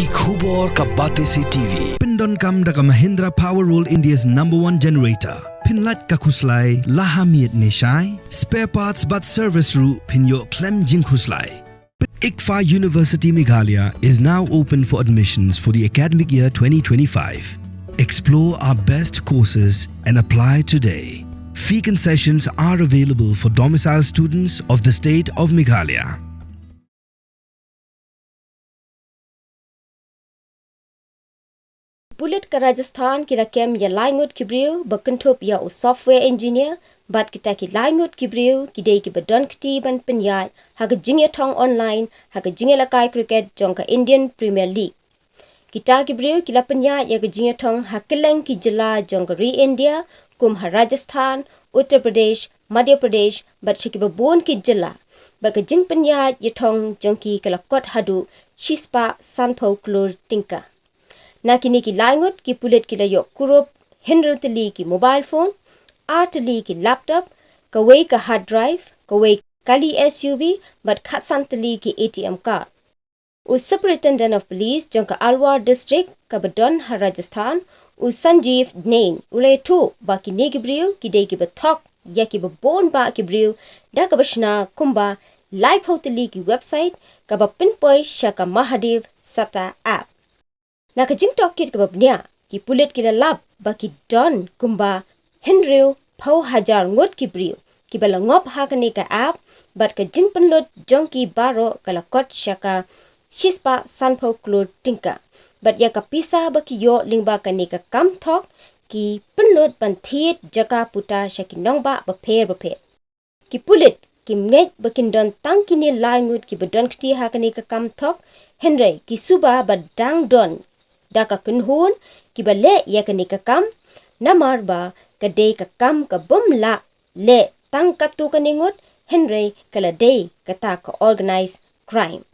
ki khubor ka bate se TV pindon kam da ka Mahindra Power Roll India's #1 generator pinlat ka khuslai lahamiet neshai spare parts but service ru pinyo klem jing khuslai. ICFA University Meghalaya is now open for admissions for the academic year 2025. Explore our best courses and apply today. Fee concessions are available for domicile students of the state of Meghalaya. Bulet ka Rajasthan kila kem ya Ngut kibriu bakentop ya o software engineer bat kita ki Ngut kibriu kidei ki badon kti ban Nongpynïaid haga Jingïathong online haga Jingïlakai cricket jongka Indian Premier League. Kita kibriu kila Nongpynïaid ya ga Jingïathong hakeleng ki jila jongka ri India kum ha Rajasthan, Uttar Pradesh, Madhya Pradesh bat shikiba bon ki jila baga Nongpynïaid yatong jongki kala kot hadu shispa sanpo Klur tinka. Na kini ki Ngut ki pulit kila yok kurup henru tali ki mobile phone, tali ki laptop, kawai ka hard drive, kawai kali SUV, but khatsan tali ki ATM card. Superintendent of Police jangka Alwar district ka Badon ha Rajasthan, Sanjeev Nain ulay to ba ki negibriu ki day ki bathok ya ki babon ba ki briu da ka bashna kumba live hoteli ki website ka ba pinpoy shaka Mahadev Sata app. Na ka jing tokit ka babnya ki pulit ki lab ba ki don kumba henriu pau hajar ngut ki briu ki bala ngop ha ka ne ka app bat ka jing penlut jongki baro kala kot shaka shispa sanpo Klur tinka bat ya ka pisa ba ki yo lingba ka ne ka kam thok ki penlut ban thiet jaka puta shaki nongba ba pher ki pulit ki ngej ba kin don tang ki ni Ngut ki badon kti ha ka ne ka kam thok henry ki suba ba dang don daka kunhun ki ba le ya ka ni ka kam namar ba ka day ka kam ka bum la le tang ka tu ka ningut henry kala day ka ta ka organize crime.